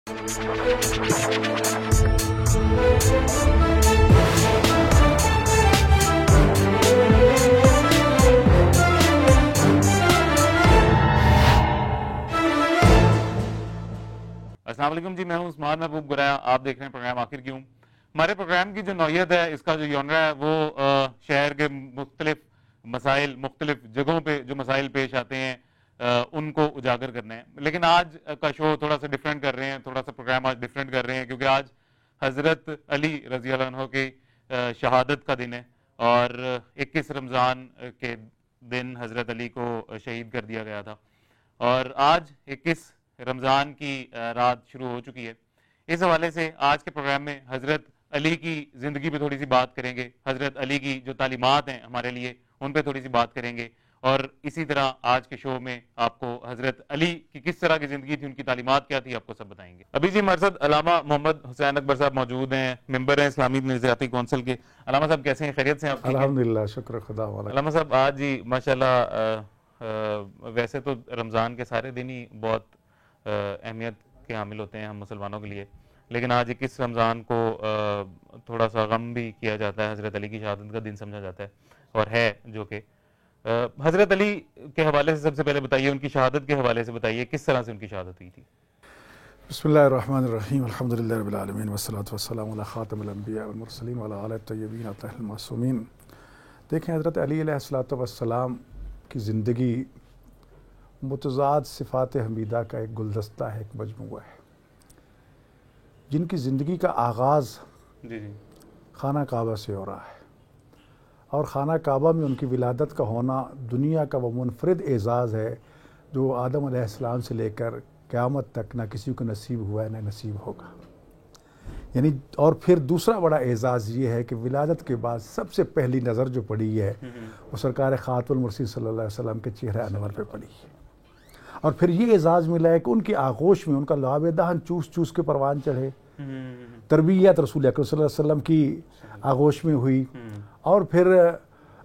السلام علیکم جی، میں ہوں عثمان محبوب گرایا. آپ دیکھ رہے ہیں پروگرام آخر کیوں. ہمارے پروگرام کی جو نوعیت ہے، اس کا جو جانرا ہے، وہ شہر کے مختلف مسائل، مختلف جگہوں پہ جو مسائل پیش آتے ہیں ان کو اجاگر کرنا ہے. لیکن آج کا شو تھوڑا سا ڈیفرنٹ کر رہے ہیں، تھوڑا سا پروگرام آج ڈیفرنٹ کر رہے ہیں، کیونکہ آج حضرت علی رضی اللہ عنہ کی شہادت کا دن ہے، اور 21 رمضان کے دن حضرت علی کو شہید کر دیا گیا تھا، اور آج 21 رمضان کی رات شروع ہو چکی ہے. اس حوالے سے آج کے پروگرام میں حضرت علی کی زندگی پہ تھوڑی سی بات کریں گے، حضرت علی کی جو تعلیمات ہیں ہمارے لیے ان پہ تھوڑی سی بات کریں گے، اور اسی طرح آج کے شو میں آپ کو حضرت علی کی کس طرح کی زندگی تھی، ان کی تعلیمات کیا تھی، آپ کو سب بتائیں گے. ابھی جی ہمارے ساتھ علامہ محمد حسین اکبر صاحب موجود ہیں، ممبر ہیں اسلامی نظریاتی کونسل کے. علامہ صاحب کیسے ہیں؟ خیریت سے ہیں آپ؟ الحمدللہ، شکر خدا والا. علامہ صاحب آج جی ماشاءاللہ ویسے تو رمضان کے سارے دن ہی بہت اہمیت کے حامل ہوتے ہیں ہم مسلمانوں کے لیے، لیکن آج 21 رمضان کو تھوڑا سا غم بھی کیا جاتا ہے، حضرت علی کی شہادت کا دن سمجھا جاتا ہے، اور ہے جو کہ حضرت علی کے حوالے سے سب سے پہلے بتائیے، ان کی شہادت کے حوالے سے بتائیے کس طرح سے ان کی شہادت ہوئی تھی. بسم اللہ الرحمن الرحیم، الحمدللہ رب العالمین، والصلاة والسلام علی خاتم الانبیاء والمرسلین وعلی آلہ الطیبین الطاہرین المعصومین. دیکھیں، حضرت علی علیہ السلام کی زندگی متضاد صفات حمیدہ کا ایک گلدستہ ہے، ایک مجموعہ ہے، جن کی زندگی کا آغاز خانہ کعبہ سے ہو رہا ہے، اور خانہ کعبہ میں ان کی ولادت کا ہونا دنیا کا وہ منفرد اعزاز ہے جو آدم علیہ السلام سے لے کر قیامت تک نہ کسی کو نصیب ہوا ہے، نہ نصیب ہوگا. یعنی اور پھر دوسرا بڑا اعزاز یہ ہے کہ ولادت کے بعد سب سے پہلی نظر جو پڑی ہے وہ سرکار خاتم المرسلین صلی اللہ علیہ وسلم کے چہرہ انور پہ پڑی ہے، اور پھر یہ اعزاز ملا ہے کہ ان کی آغوش میں ان کا لعاب دہن چوس چوس کے پروان چڑھے. تربیت رسول اکرم صلی اللہ علیہ وسلم کی آغوش میں ہوئی، اور پھر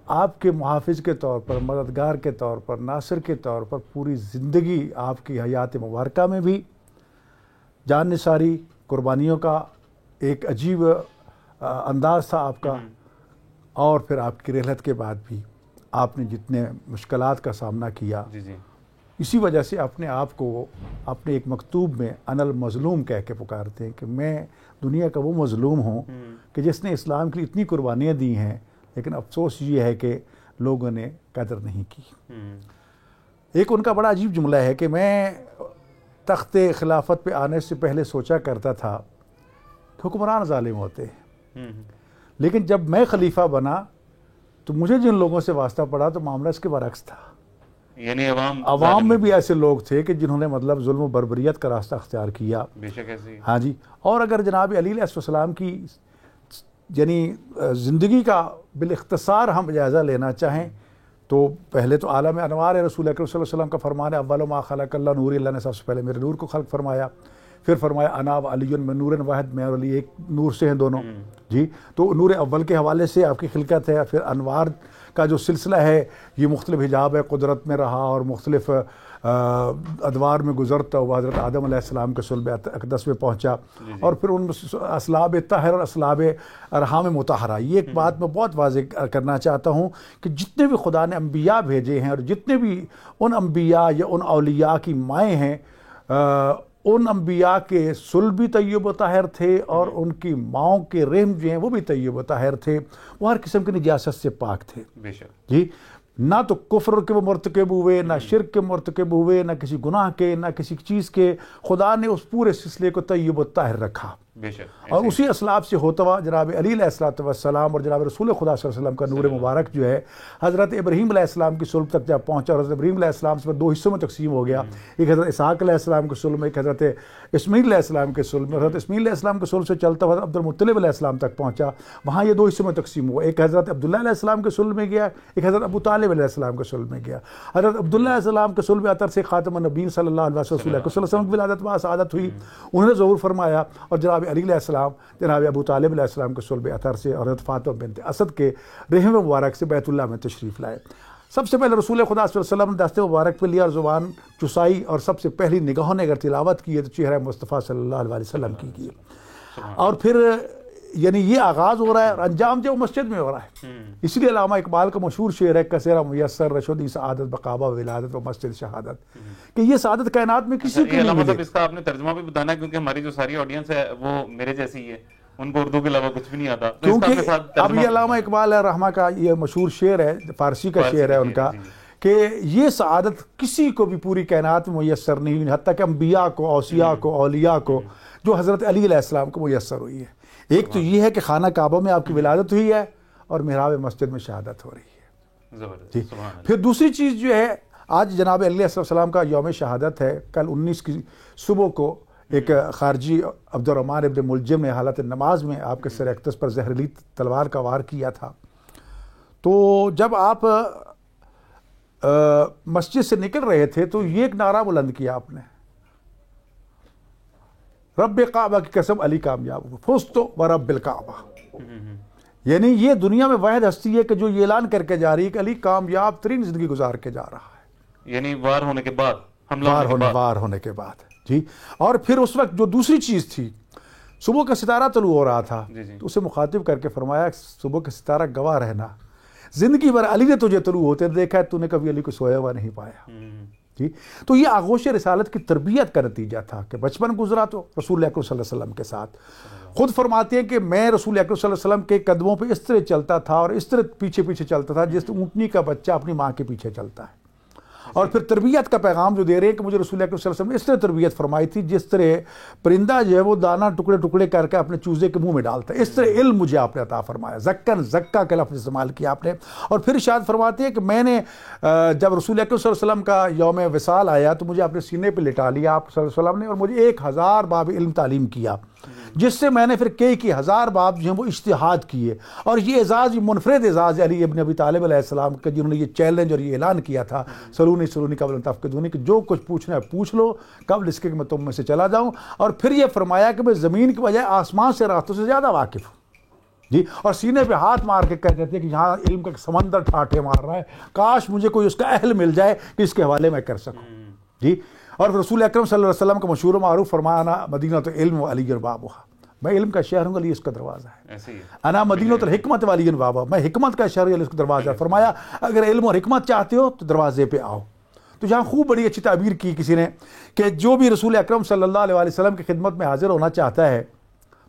آپ کے محافظ کے طور پر، مددگار کے طور پر، ناصر کے طور پر پوری زندگی آپ کی حیات مبارکہ میں بھی جان نثاری، قربانیوں کا ایک عجیب انداز تھا آپ کا، اور پھر آپ کی رحلت کے بعد بھی آپ نے جتنے مشکلات کا سامنا کیا، اسی وجہ سے اپنے آپ کو اپنے ایک مکتوب میں انا المظلوم کہہ کے پکارتے ہیں کہ میں دنیا کا وہ مظلوم ہوں کہ جس نے اسلام کے لیے اتنی قربانیاں دی ہیں، لیکن افسوس یہ ہے کہ لوگوں نے قدر نہیں کی. ایک ان کا بڑا عجیب جملہ ہے کہ میں تخت خلافت پہ آنے سے پہلے سوچا کرتا تھا کہ حکمران ظالم ہوتے ہیں، لیکن جب میں خلیفہ بنا تو مجھے جن لوگوں سے واسطہ پڑا تو معاملہ اس کے برعکس تھا. یعنی عوام میں بھی ایسے لوگ تھے کہ جنہوں نے مطلب ظلم و بربریت کا راستہ اختیار کیا. بے شک ایسی. ہاں جی. اور اگر جناب علی علیہ السلام کی یعنی زندگی کا بالاختصار ہم جائزہ لینا چاہیں تو پہلے تو عالم انوار رسول اکرم صلی اللہ علیہ وسلم کا فرمان ہے، اول ما خلق اللہ نور، اللہ نے سب سے پہلے میرے نور کو خلق فرمایا، پھر فرمایا انا و علی من نور واحد، میں اور علی ایک نور سے ہیں دونوں. جی، تو نور اول کے حوالے سے آپ کی خلقت ہے. پھر انوار کا جو سلسلہ ہے یہ مختلف حجاب ہے قدرت میں رہا اور مختلف ادوار میں گزرتا ہوا حضرت آدم علیہ السلام کے صلب اقدس میں پہنچا، اور پھر ان اسلاب طاہر اور اسلاب ارحام مطہرہ. یہ ایک بات میں بہت واضح کرنا چاہتا ہوں کہ جتنے بھی خدا نے انبیاء بھیجے ہیں اور جتنے بھی ان انبیاء یا ان اولیاء کی مائیں ہیں، ان انبیاء کے صلب بھی طیب و طاہر تھے، اور ان کی ماؤں کے رحم جو ہیں وہ بھی طیب و طاہر تھے، وہ ہر قسم کی نجاست سے پاک تھے. بے شک. جی، نہ تو کفر کے وہ مرتکب ہوئے، نہ شرک کے مرتکب ہوئے، نہ کسی گناہ کے، نہ کسی چیز کے. خدا نے اس پورے سلسلے کو طیب و طاہر رکھا، اور اسی اسلاب سے ہوتا ہوا جناب علی علیہ السلام اور جناب رسول خدا صلی اللہ علیہ وسلم کا نور مبارک جو ہے حضرت ابراہیم علیہ السلام کی صلب تک جب پہنچا، اور حضرت ابراہیم علیہ السلام سے دو حصوں میں تقسیم ہو گیا، ایک حضرت اسحاق علیہ السلام کے صلب میں، ایک حضرت اسماعیل علیہ السلام کے صلب میں. حضرت اسماعیل علیہ السلام کے صلب سے چلتا ہوا حضرت عبد المطلب علیہ السلام تک پہنچا، وہاں یہ دو حصوں میں تقسیم ہوا، ایک حضرت عبداللہ علیہ السلام کے صلب میں گیا، ایک حضرت ابو طالب علیہ السلام کے صلب میں گیا. حضرت عبداللہ علیہ السلام کے صلب اطہر سے خاتم النبیین صلی اللہ علیہ وسلم کی ولادت و سعادت ہوئی، انہوں نے ظہور فرمایا. اور جناب علی علیہ السلام جناب ابو طالب علیہ السلام کے صلب اطہر سے اور حضرت فاطمہ بنت اسد کے رحم مبارک سے بیت اللہ میں تشریف لائے. سب سے پہلے رسول خدا صلی اللہ علیہ وسلم نے دست مبارک پہ لیا اور زبان چسائی، اور سب سے پہلی نگاہوں نے اگر تلاوت کی ہے تو چہرہ مصطفیٰ صلی اللہ علیہ وسلم کی ہے، اور پھر یعنی یہ آغاز ہو رہا ہے اور انجام جو مسجد میں ہو رہا ہے۔ اس لیے علامہ اقبال کا مشہور شعر ہے کثیرہ میسر رشدی سعادت بقابہ ولادت و مسجد شہادت، کہ یہ سعادت کائنات میں کسی کو نہیں ملے۔ اس کا آپ نے ترجمہ بھی بتانا ہے، کیونکہ ہماری جو ساری آڈینس ہے وہ میرے جیسی ہی ہے، ان کو اردو کے علاوہ کچھ بھی نہیں آتا، کیونکہ اب یہ علامہ اقبال رحمہ کا یہ مشہور شعر ہے، فارسی کا شعر ہے ان کا، کہ یہ سعادت کسی کو بھی پوری کائنات میں میسر نہیں ہوئی، حتیٰ کہ انبیاء کو، اوصیاء کو، اولیاء کو، جو حضرت علی علیہ السلام کو میسر ہوئی ہے۔ ایک تو یہ ہے کہ خانہ کعبہ میں آپ کی ولادت ہوئی ہے اور محراب مسجد میں شہادت ہو رہی ہے جی۔ پھر دوسری چیز جو ہے، آج جناب علی علیہ السلام کا یوم شہادت ہے، کل 19 کی صبح کو ایک خارجی عبد الرحمن ابن ملجم نے حالت نماز میں آپ کے سر اقدس پر زہریلی تلوار کا وار کیا تھا۔ تو جب آپ مسجد سے نکل رہے تھے تو یہ ایک نعرہ بلند کیا آپ نے، رب کعبہ کی قسم علی کامیاب ہو، فزت ورب الکعبہ، یعنی یہ دنیا میں واحد ہستی ہے کہ جو یہ اعلان کر کے جا رہی ہے کہ علی کامیاب ترین زندگی گزار کے جا رہا ہے، یعنی وار ہونے کے بعد، وار ہونے کے بعد جی۔ اور پھر اس وقت جو دوسری چیز تھی، صبح کا ستارہ طلوع ہو رہا تھا، تو اسے مخاطب کر کے فرمایا صبح کا ستارہ گواہ رہنا، زندگی بھر علی نے تجھے طلوع ہوتے دیکھا ہے، تو نے کبھی علی کو سویا ہوا نہیں پایا جی۔ تو یہ آغوش رسالت کی تربیت کا نتیجہ تھا کہ بچپن گزرا تو رسول اکرم صلی اللہ علیہ وسلم کے ساتھ۔ خود فرماتے ہیں کہ میں رسول اکرم صلی اللہ علیہ وسلم کے قدموں پہ اس طرح چلتا تھا اور اس طرح پیچھے پیچھے چلتا تھا جس اونٹنی کا بچہ اپنی ماں کے پیچھے چلتا ہے۔ اور پھر تربیت کا پیغام جو دے رہے ہیں کہ مجھے رسول اکرم صلی اللہ علیہ وسلم نے اس طرح تربیت فرمائی تھی جس طرح پرندہ جو ہے وہ دانہ ٹکڑے ٹکڑے کر کے اپنے چوزے کے منہ میں ڈالتا ہے، اس طرح علم مجھے آپ نے عطا فرمایا، زکن زکا کا لفظ استعمال کیا آپ نے۔ اور پھر ارشاد فرماتے ہیں کہ میں نے جب رسول اکرم صلی اللہ علیہ وسلم کا یوم وصال آیا تو مجھے اپنے سینے پہ لٹا لیا آپ صلی اللہ علیہ وسلم نے، اور مجھے 1000 باب علم تعلیم کیا، جس سے میں نے پھر کئی 1000 باب جو ہیں وہ اجتہاد کیے۔ اور یہ اعزاز، یہ منفرد اعزاز علی ابن ابی طالب علیہ السلام کا، جنہوں نے یہ چیلنج اور یہ اعلان کیا تھا، سلونی قبل ان تفقدونی، کہ جو کچھ پوچھنا ہے پوچھ لو قبل اس کے کہ میں تم میں سے چلا جاؤں۔ اور پھر یہ فرمایا کہ میں زمین کی بجائے آسمان سے راستوں سے زیادہ واقف ہوں جی۔ اور سینے پہ ہاتھ مار کے کہتے تھے کہ یہاں علم کا سمندر ٹھاٹھے مار رہا ہے، کاش مجھے کوئی اس کا اہل مل جائے کہ اس کے حوالے میں کر سکوں جی۔ اور رسول اکرم صلی اللہ علیہ وسلم کا مشہور و معروف فرمانا مدینہ تو علم و علی بابها، میں علم کا شہر ہوں، علی اس کا دروازہ ہے، انا مدینہ الحکمت والی بابا، میں حکمت کا شہر ہوں، علی اس کا دروازہ ہے۔ فرمایا اگر علم اور حکمت چاہتے ہو تو دروازے پہ آؤ۔ تو جہاں خوب بڑی اچھی تعبیر کی کسی نے کہ جو بھی رسول اکرم صلی اللہ علیہ وسلم کی خدمت میں حاضر ہونا چاہتا ہے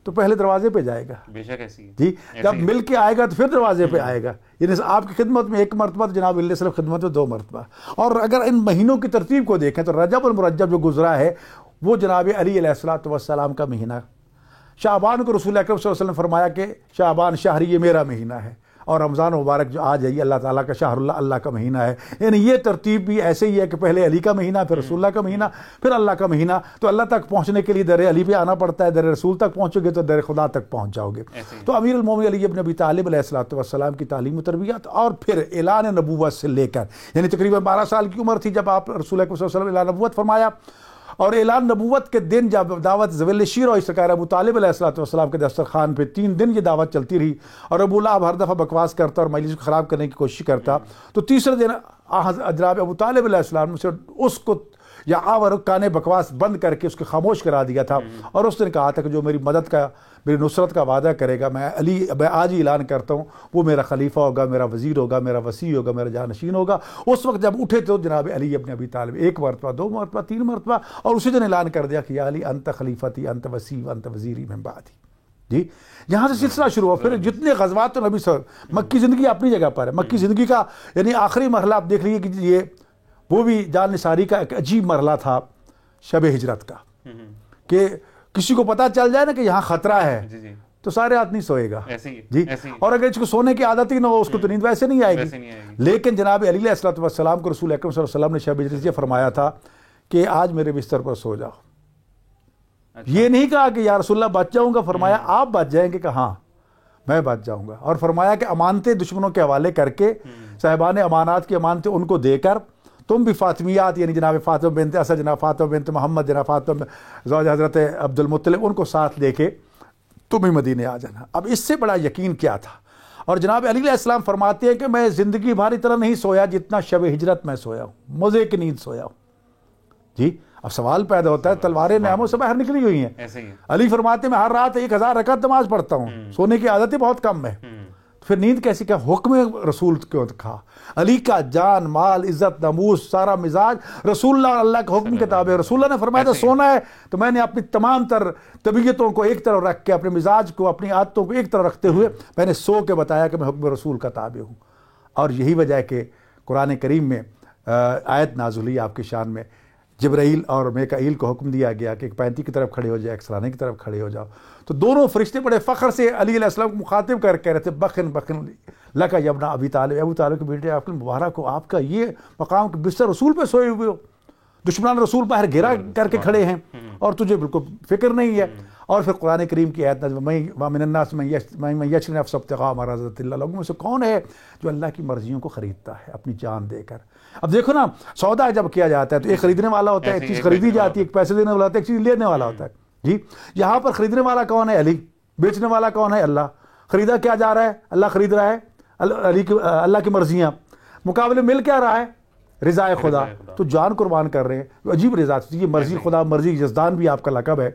تو پہلے دروازے پہ جائے گا، بے شک ایسی ہے جی، جب مل کے آئے گا تو پھر دروازے پہ آئے گا۔ یعنی آپ کی خدمت میں 1 مرتبہ، تو جناب علیہ السلام خدمت میں 2 مرتبہ۔ اور اگر ان مہینوں کی ترتیب کو دیکھیں تو رجب المرجب جو گزرا ہے وہ جناب علی علیہ السلام کا مہینہ۔ شعبان کو رسول اکرم صلی اللہ علیہ وسلم فرمایا کہ شعبان شہر، یہ میرا مہینہ ہے، اور رمضان مبارک جو آج ہے یہ اللہ تعالیٰ کا شہر، اللہ کا مہینہ ہے۔ یعنی یہ ترتیب بھی ایسے ہی ہے کہ پہلے علی کا مہینہ، پھر رسول اللہ کا مہینہ، پھر اللہ کا مہینہ۔ تو اللہ تک پہنچنے کے لیے در علی پہ آنا پڑتا ہے، در رسول تک پہنچو گے تو در خدا تک پہنچ جاؤ گے۔ تو امیر المومنین علی ابن ابی طالب علیہ السلام کی تعلیم و تربیت، اور پھر اعلان نبوت سے لے کر، یعنی تقریباً 12 سال کی عمر تھی جب آپ رسول اکرم صلی اللہ علیہ وسلم اعلان نبوت فرمایا، اور اعلان نبوت کے دن جب دعوت ذویل شیر اور سرکار ابو طالب علیہ السلام کے دسترخوان پہ 3 دن یہ دعوت چلتی رہی، اور ابو لہب ہر دفعہ بکواس کرتا اور مجلس کو خراب کرنے کی کوشش کرتا، تو تیسرے دن جناب ابو طالب علیہ السلام سے اس کو یا آور کانے بکواس بند کر کے اس کو خاموش کرا دیا تھا، اور اس نے کہا تھا کہ جو میری مدد کا، میری نصرت کا وعدہ کرے گا، میں آج ہی اعلان کرتا ہوں، وہ میرا خلیفہ ہوگا، میرا وزیر ہوگا، میرا وصی ہوگا، میرا جانشین ہوگا۔ اس وقت جب اٹھے تو جناب علی ابن ابی طالب 1 مرتبہ، 2 مرتبہ، 3 مرتبہ، اور اسی دن اعلان کر دیا کہ یا علی انت خلیفتی، انت وصی، انت وزیری من بعدی جی۔ یہاں سے سلسلہ شروع ہوا۔ پھر جتنے غزوات تو نبی صلی اللہ علیہ وسلم، مکی زندگی اپنی جگہ پر ہے، مکی زندگی کا یعنی آخری مرحلہ آپ دیکھ لیجیے کہ یہ وہ بھی جان نثاری کا ایک عجیب مرحلہ تھا شب ہجرت کا، کہ کسی کو پتہ چل جائے نا کہ یہاں خطرہ ہے تو سارے رات نہیں سوئے گا جی، اور اگر اس کو سونے کی عادت ہی نہ ہو اس کو تو نیند ویسے نہیں آئے گی۔ لیکن جناب علی علیہ السلام کو رسول اکرم صلی اللہ علیہ وسلم نے شب ہجرت یہ فرمایا تھا کہ آج میرے بستر پر سو جاؤ۔ یہ نہیں کہا کہ یا رسول اللہ بچ جاؤں گا، فرمایا آپ بچ جائیں گے کہ ہاں میں بچ جاؤں گا، اور فرمایا کہ امانتیں دشمنوں کے حوالے کر کے، صاحبان امانات کی امانتیں ان کو دے کر، تم بھی فاطمیات یعنی جناب فاطمہ بنت اسد، جناب فاطمہ بنت محمد، جناب فاطمہ زوج حضرت عبد المطلب، ان کو ساتھ لے کے تم ہی مدینے آ جانا۔ اب اس سے بڑا یقین کیا تھا؟ اور جناب علی علیہ السلام فرماتے ہیں کہ میں زندگی بھر اتنا نہیں سویا جتنا شب ہجرت میں سویا ہوں، مزے کی نیند سویا ہوں. جی اب سوال پیدا ہوتا ہے، تلواریں نعموں سے باہر نکلی ہوئی ہیں. ایسے ہی علی فرماتے ہیں میں ہر رات 1000 رکعت نماز پڑھتا ہوں، سونے کی عادت ہی بہت کم ہے. پھر نیند کیسی؟ کیا حکم رسول کیوں تھا؟ علی کا جان مال عزت ناموس سارا مزاج رسول اللہ کے حکم کے تابع. رسول اللہ نے فرمایا تھا سونا ہے تو میں نے اپنی تمام تر طبیعتوں کو ایک طرف رکھ کے، اپنے مزاج کو اپنی عادتوں کو ایک طرف رکھتے ہوئے میں نے سو کے بتایا کہ میں حکم رسول کا تابع ہوں. اور یہی وجہ ہے کہ قرآن کریم میں آیت نازل ہوئی آپ کی شان میں، جبرائیل اور میکائیل کو حکم دیا گیا کہ ایک پینتی کی طرف کھڑے ہو جائے، ایک سرانے کی طرف کھڑے ہو جاؤ. تو دونوں فرشتے بڑے فخر سے علی علیہ السلام کو مخاطب کر کہہ رہے تھے بخن بخن لکا یبنا ابی طالب، ابو طالب کے بیٹے آپ کے مبارک ہو، آپ کا یہ مقام کہ بستر رسول پہ سوئے ہوئے ہو، دشمنان رسول باہر گھیرا کر کے کھڑے ہیں اور تجھے بالکل فکر نہیں ہے. اور پھر قرآن کریم کی آیت وَمِنَ النَّاسِ مَن يَشْرِي نَفْسَهُ ابْتِغَاءَ مَرْضَاتِ اللَّهِ، لوگوں میں سے کون ہے جو اللہ کی مرضیوں کو خریدتا ہے اپنی جان دے کر. اب دیکھو نا، سودا جب کیا جاتا ہے تو ایک خریدنے والا ہوتا ہے، ایک چیز خریدی جاتی ہے، ایک پیسے دینے والا ہوتا ہے، ایک چیز لینے والا ہوتا ہے. جی یہاں پر خریدنے والا کون ہے؟ علی. بیچنے والا کون ہے؟ اللہ. خریدا کیا جا رہا ہے؟ اللہ خرید رہا ہے، اللہ کی مرضیاں. مقابلے مل کیا رہا ہے؟ رضا خدا. تو جان قربان کر رہے ہیں. عجیب رضا، یہ مرضی خدا، مرضی یزدان بھی آپ کا لقب ہے.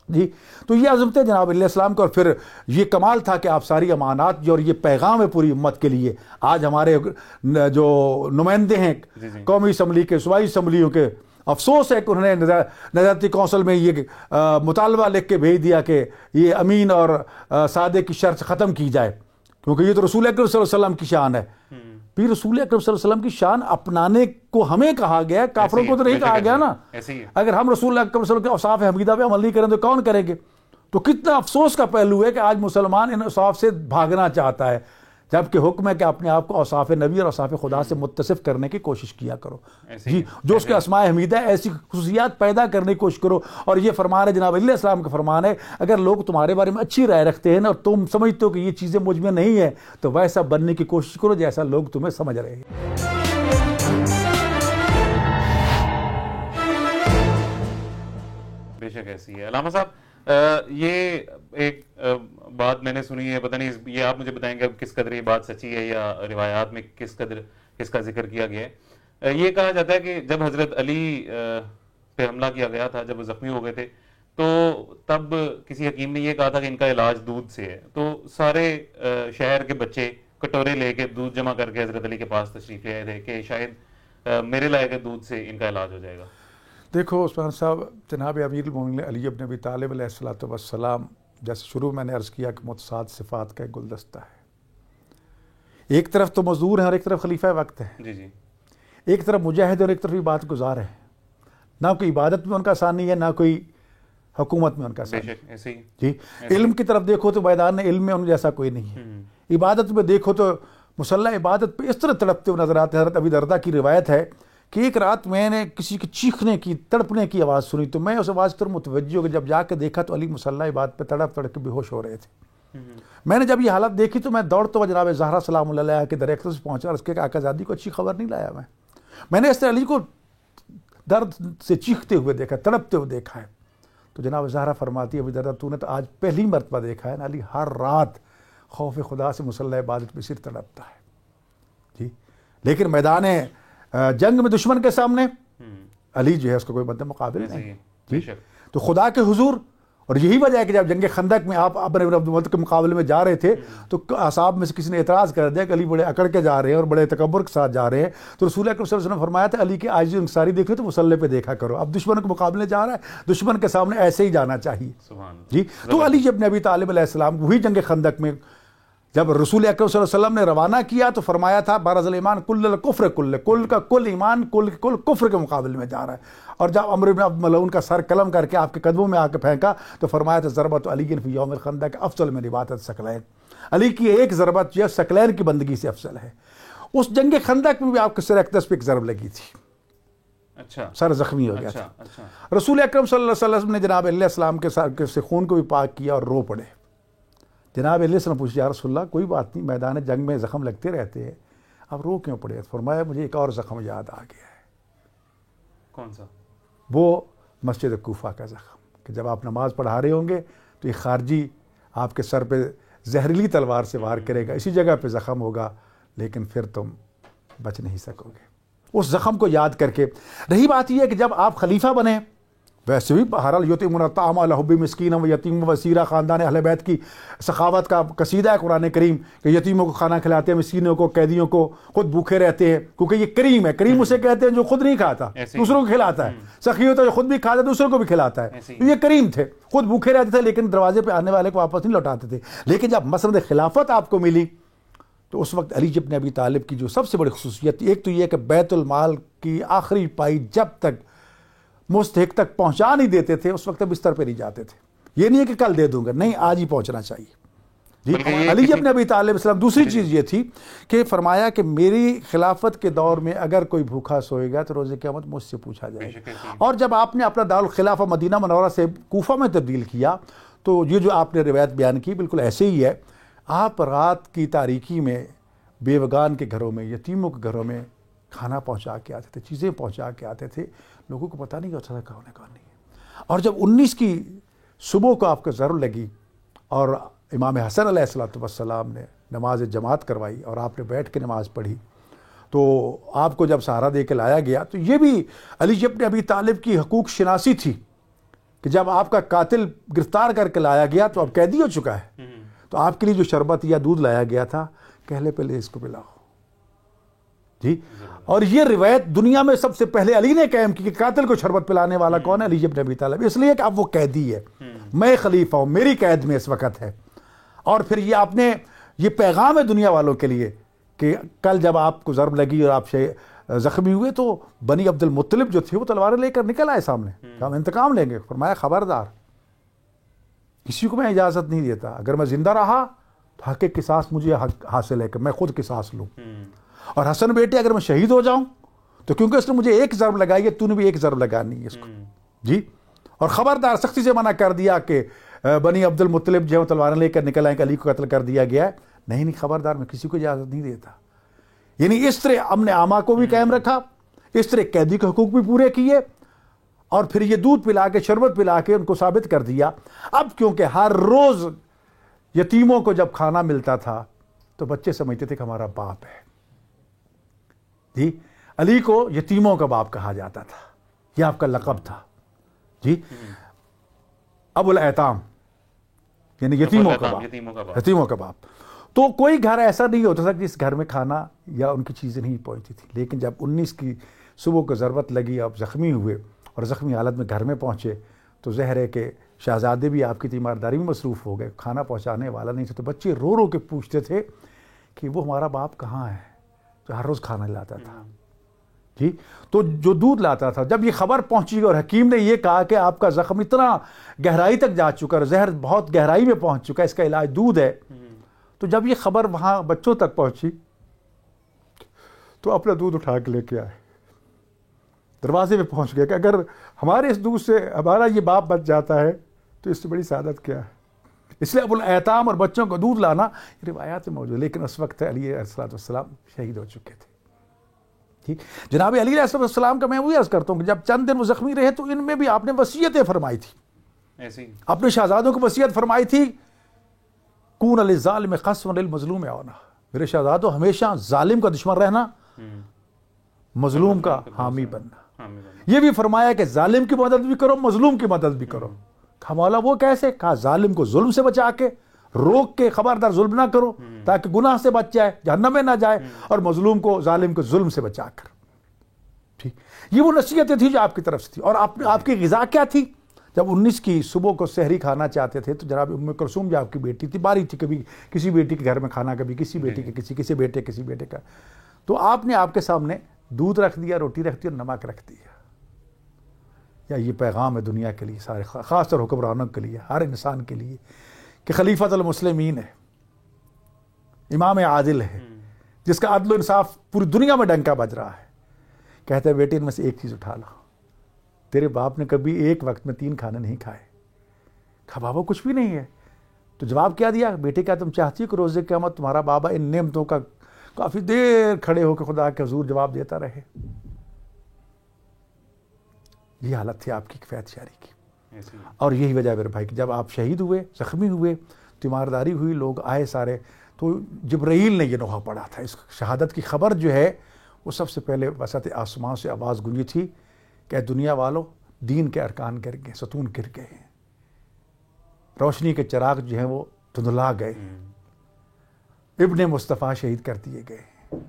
جی تو یہ عظمت جناب علیہ السلام کا. اور پھر یہ کمال تھا کہ آپ ساری امانات جو، اور یہ پیغام ہے پوری امت کے لیے. آج ہمارے جو نمائندے ہیں قومی اسمبلی کے، صوبائی اسمبلیوں کے، افسوس ہے کہ انہوں نے نظارتی کونسل میں یہ مطالبہ لکھ کے بھیج دیا کہ یہ امین اور سادے کی شرط ختم کی جائے، کیونکہ یہ تو رسول اکرم صلی اللہ علیہ وسلم کی شان ہے. پھر رسول اکرم صلی اللہ علیہ وسلم کی شان اپنانے کو ہمیں کہا گیا، کافروں کو تو نہیں کہا گیا نا. اگر ہم رسول اکرم صلی اللہ علیہ وسلم کے اوصاف حمیدہ پہ عمل نہیں کریں تو کون کریں گے؟ تو کتنا افسوس کا پہلو ہے کہ آج مسلمان ان اوصاف سے بھاگنا چاہتا ہے، جبکہ حکم ہے کہ اپنے آپ کو اوصاف نبی اور اوصاف خدا سے متصف کرنے کی کوشش کیا کرو. جی جو اس کے اسماء حمیدہ ہے ایسی خصوصیات پیدا کرنے کی کوشش کرو. اور یہ فرمان ہے جناب علیہ السلام کا فرمان ہے، اگر لوگ تمہارے بارے میں اچھی رائے رکھتے ہیں نا اور تم سمجھتے ہو کہ یہ چیزیں مجھ میں نہیں ہیں تو ویسا بننے کی کوشش کرو جیسا لوگ تمہیں سمجھ رہے ہیں. بے شک ایسی ہے. علامہ صاحب یہ ایک بات میں نے سنی ہے، پتہ نہیں یہ آپ مجھے بتائیں گے کس قدر یہ بات سچی ہے یا روایات میں کس قدر اس کا ذکر کیا گیا ہے. یہ کہا جاتا ہے کہ جب حضرت علی پہ حملہ کیا گیا تھا، جب وہ زخمی ہو گئے تھے، تو تب کسی حکیم نے یہ کہا تھا کہ ان کا علاج دودھ سے ہے. تو سارے شہر کے بچے کٹورے لے کے دودھ جمع کر کے حضرت علی کے پاس تشریف لے آئے تھے کہ شاید میرے لائق دودھ سے ان کا علاج ہو جائے گا. دیکھو عثمان صاحب، جناب امیر المومنین علی ابن ابی طالب علیہ الصلوۃ والسلام، جیسے شروع میں نے عرض کیا کہ متصاد صفات کا ایک گلدستہ ہے. ایک طرف تو مزدور ہیں اور ایک طرف خلیفہ وقت ہے. جی جی. ایک طرف مجاہد اور ایک طرف عبادت گزار ہے. نہ کوئی عبادت میں ان کا ثانی ہے، نہ کوئی حکومت میں ان کا ثانی ہے. جی علم کی طرف دیکھو تو میدان علم میں ان جیسا کوئی نہیں ہے. عبادت میں دیکھو تو مسلح عبادت پہ اس طرح تڑپتے ہوئے نظر آتے ہیں. حضرت ابی درداء کی روایت ہے کہ ایک رات میں نے کسی کی چیخنے کی، تڑپنے کی آواز سنی تو میں اس آواز کی طرف متوجہ ہو کے جب جا کے دیکھا تو علی مسلح عبادت پہ تڑپ کے بے ہوش ہو رہے تھے. میں نے جب یہ حالت دیکھی تو میں دوڑتا ہوا جناب زہرا سلام اللہ علیہ کے در اقدس پہنچا اور اس کے آقا زادی کو اچھی خبر نہیں لایا. میں نے اس طرح علی کو درد سے چیختے ہوئے دیکھا، تڑپتے ہوئے دیکھا ہے. تو جناب زہرا فرماتی ہے ابی درداء تو نے تو آج پہلی مرتبہ دیکھا ہے نا علی ہر رات خوف خدا سے مسلح عبادت پہ صرف تڑپتا ہے. جی لیکن میدان جنگ میں دشمن کے سامنے علی جو ہے اس کا کوئی مد مقابل نہیں. جی تو خدا کے حضور. اور یہی وجہ ہے کہ جب جنگ خندق میں آپ ابن عبد المطلب کے مقابلے میں جا رہے تھے تو اصحاب میں سے کسی نے اعتراض کر دیا کہ علی بڑے اکڑ کے جا رہے ہیں اور بڑے تکبر کے ساتھ جا رہے ہیں. تو رسول اکرم صلی اللہ علیہ وسلم نے فرمایا تھا علی کی عاجزی انکساری دیکھو تو مسلح پہ دیکھا کرو. اب دشمن کے مقابلے جا رہا ہے، دشمن کے سامنے ایسے ہی جانا چاہیے. جی تو علی ابن ابی طالب علیہ السلام وہی جنگ خندق میں جب رسول اکرم صلی اللہ علیہ وسلم نے روانہ کیا تو فرمایا تھا برز الایمان کل الکفر، کل کا کل ایمان کل کفر کے مقابلے میں جا رہا ہے. اور جب عمرو بن عبد ملعون کا سر قلم کر کے آپ کے قدموں میں آ کے پھینکا تو فرمایا تھا ضربت علی فی یوم الخندق افضل من عبادت ثقلین. علی کی ایک ضربت جو ثقلین کی بندگی سے افضل ہے. اس جنگ خندق میں بھی آپ کے سر اقدس پہ ایک ضرب لگی تھی. اچھا سر زخمی ہو گیا تھا. رسول اکرم صلی اللہ علیہ وسلم نے جناب علیہ السلام کے سر سے خون کو بھی پاک کیا اور رو پڑے. جناب علیہ السلام پوچھا یا رسول اللہ کوئی بات نہیں، میدان جنگ میں زخم لگتے رہتے ہیں، اب رو کیوں پڑے؟ فرمایا مجھے ایک اور زخم یاد آ گیا ہے. کون سا؟ وہ مسجد کوفہ کا زخم کہ جب آپ نماز پڑھا رہے ہوں گے تو ایک خارجی آپ کے سر پہ زہریلی تلوار سے وار کرے گا، اسی جگہ پہ زخم ہوگا، لیکن پھر تم بچ نہیں سکو گے۔ اس زخم کو یاد کر کے رہی بات یہ ہے کہ جب آپ خلیفہ بنے، ویسے بھی بہرحال یتیمون الطعام علی حب مسکین و یتیم و اسیرا، خاندان اہل بیت کی سخاوت کا قصیدہ ہے قرآن کریم کہ یتیموں کو کھانا کھلاتے ہیں، مسکینوں کو، قیدیوں کو، خود بھوکے رہتے ہیں، کیونکہ یہ کریم ہے۔ کریم اسے کہتے ہیں جو خود نہیں کھاتا دوسروں کو کھلاتا ہے، سخی ہوتا ہے جو خود بھی کھاتا ہے دوسروں کو بھی کھلاتا ہے، تو یہ کریم تھے، خود بھوکے رہتے تھے لیکن دروازے پہ آنے والے کو واپس نہیں لوٹاتے تھے۔ لیکن جب مسند خلافت آپ کو ملی تو اس وقت علی بن ابی طالب کی جو سب سے بڑی خصوصیت، ایک تو یہ کہ بیت المال کی آخری پائی جب تک مستحق تک پہنچا نہیں دیتے تھے اس وقت بستر پہ نہیں جاتے تھے۔ یہ نہیں ہے کہ کل دے دوں گا، نہیں، آج ہی پہنچنا چاہیے جی۔ علی بن ابی طالب السلام، دوسری چیز یہ تھی کہ فرمایا کہ میری خلافت کے دور میں اگر کوئی بھوکا سوئے گا تو روز قیامت مجھ سے پوچھا جائے گا۔ اور جب آپ نے اپنا دارالخلافہ مدینہ منورہ سے کوفہ میں تبدیل کیا تو یہ جو آپ نے روایت بیان کی بالکل ایسے ہی ہے۔ آپ رات کی تاریکی میں بیوگان کے گھروں میں، یتیموں کے گھروں میں کھانا پہنچا کے آتے تھے، چیزیں پہنچا کے آتے تھے، لوگوں کو پتہ نہیں ہوتا تھا کون ہے کون نہیں ہے۔ اور جب 19 کی صبح کو آپ کو ضرور لگی اور امام حسن علیہ السلام نے نماز جماعت کروائی اور آپ نے بیٹھ کے نماز پڑھی تو آپ کو جب سہارا دے کے لایا گیا تو یہ بھی علی بن ابی طالب کی حقوق شناسی تھی کہ جب آپ کا قاتل گرفتار کر کے لایا گیا تو اب قیدی ہو چکا ہے، تو آپ کے لیے جو شربت یا دودھ لایا گیا تھا کہلے پہلے اس کو پلاؤ جی۔ اور یہ روایت دنیا میں سب سے پہلے علی نے قائم کی کہ قاتل کو شربت پلانے والا کون ہے؟ علی بن ابی طالب، اس لیے کہ اب وہ قیدی ہے، میں خلیفہ ہوں، میری قید میں اس وقت ہے۔ اور پھر یہ آپ نے یہ پیغام ہے دنیا والوں کے لیے کہ کل جب آپ کو ضرب لگی اور آپ زخمی ہوئے تو بنی عبد المطلب جو تھے وہ تلواریں لے کر نکل آئے سامنے کہ ہم انتقام لیں گے۔ فرمایا خبردار، کسی کو میں اجازت نہیں دیتا، اگر میں زندہ رہا تو حق قصاص مجھے حق حاصل ہے کہ میں خود قصاص لوں، اور حسن بیٹے اگر میں شہید ہو جاؤں تو کیونکہ اس نے مجھے ایک ضرب لگائی ہے، تو نے بھی ایک ضرب لگانی ہے اس کو جی۔ اور خبردار، سختی سے منع کر دیا کہ بنی عبد المطلب جو ہے تلواریں لے کر نکل آئیں کہ علی کو قتل کر دیا گیا ہے، نہیں خبردار، میں کسی کو اجازت نہیں دیتا۔ یعنی اس طرح امن عامہ کو بھی قائم رکھا، اس طرح قیدی کے حقوق بھی پورے کیے، اور پھر یہ دودھ پلا کے، شربت پلا کے ان کو ثابت کر دیا۔ اب کیونکہ ہر روز یتیموں کو جب کھانا ملتا تھا تو بچے سمجھتے تھے کہ ہمارا باپ ہے جی۔ علی کو یتیموں کا باپ کہا جاتا تھا، یہ آپ کا لقب تھا جی، ابو الایتام یعنی یتیموں کا باپ، یتیموں کا باپ۔ تو کوئی گھر ایسا نہیں ہوتا تھا جس گھر میں کھانا یا ان کی چیزیں نہیں پہنچتی تھی۔ لیکن جب 19 کی صبح کو ضربت لگی، آپ زخمی ہوئے اور زخمی حالت میں گھر میں پہنچے تو ظاہر ہے کہ شہزادے بھی آپ کی تیمارداری میں مصروف ہو گئے، کھانا پہنچانے والا نہیں تھا، تو بچے رو رو کے پوچھتے تھے کہ وہ ہمارا باپ کہاں ہے جو ہر روز کھانا لاتا تھا جی، تو جو دودھ لاتا تھا۔ جب یہ خبر پہنچی اور حکیم نے یہ کہا کہ آپ کا زخم اتنا گہرائی تک جا چکا ہے، زہر بہت گہرائی میں پہنچ چکا ہے، اس کا علاج دودھ ہے، تو جب یہ خبر وہاں بچوں تک پہنچی تو اپنا دودھ اٹھا کے لے کے آئے، دروازے پہ پہنچ گئے کہ اگر ہمارے اس دودھ سے ہمارا یہ باپ بچ جاتا ہے تو اس سے بڑی سعادت کیا ہے۔ اس لیے ابو الایتام اور بچوں کو دودھ لانا روایات میں موجود، لیکن اس وقت علی علیہ السلام شہید ہو چکے تھے ٹھیک۔ جناب علی علیہ السلام کا میں وہی عرض کرتا ہوں کہ جب چند دن وہ زخمی رہے تو ان میں بھی آپ نے وصیتیں فرمائی تھی، ایسی اپنے شہزادوں کو وصیت فرمائی تھی، کون للظالم خصما للمظلوم عونا، میرے شہزادوں ہمیشہ ظالم کا دشمن رہنا، مظلوم کا حامی بننا۔ یہ بھی فرمایا کہ ظالم کی مدد بھی کرو، مظلوم کی مدد بھی کرو۔ کہا مولا وہ کیسے؟ کہا ظالم کو ظلم سے بچا کے، روک کے، خبردار ظلم نہ کرو تاکہ گناہ سے بچ جائے، جہنم میں نہ جائے، اور مظلوم کو، ظالم کو ظلم سے بچا کر ٹھیک۔ یہ وہ نصیحتیں تھی جو آپ کی طرف سے تھی۔ اور آپ کی غذا کیا تھی؟ جب 19 کی صبح کو سحری کھانا چاہتے تھے تو جناب ام کلثوم جو آپ کی بیٹی تھی، باری تھی، کبھی کسی بیٹی کے گھر میں کھانا، کبھی کسی بیٹی کے، کسی بیٹے کا، تو آپ نے آپ کے سامنے دودھ رکھ دیا، روٹی رکھ دی اور نمک رکھ دیا۔ یا یہ پیغام ہے دنیا کے لیے، سارے خاص طور حکمرانوں کے لیے، ہر انسان کے لیے، کہ خلیفۃ المسلمین ہے، امام عادل ہے، جس کا عدل و انصاف پوری دنیا میں ڈنکا بج رہا ہے۔ کہتا ہے بیٹے ان میں سے ایک چیز اٹھا لو، تیرے باپ نے کبھی ایک وقت میں 3 کھانے نہیں کھائے۔ کہا بابا کچھ بھی نہیں ہے۔ تو جواب کیا دیا؟ بیٹے کیا تم چاہتی ہو کہ روز قیامت تمہارا بابا ان نعمتوں کا کافی دیر کھڑے ہو کے خدا کے حضور جواب دیتا رہے؟ یہ حالت تھی آپ کی کفایت شاری کی۔ اور یہی وجہ ہے میرے بھائی کہ جب آپ شہید ہوئے، زخمی ہوئے، تو تیمارداری ہوئی, لوگ آئے سارے, تو جبرائیل نے یہ نوحہ پڑھا تھا. اس شہادت کی خبر جو ہے وہ سب سے پہلے وسط آسمان سے آواز گونجی تھی کہ دنیا والو, دین کے ارکان گر گئے, ستون گر گئے ہیں, روشنی کے چراغ جو ہیں وہ دھندلا گئے, ابن مصطفیٰ شہید کر دیے گئے,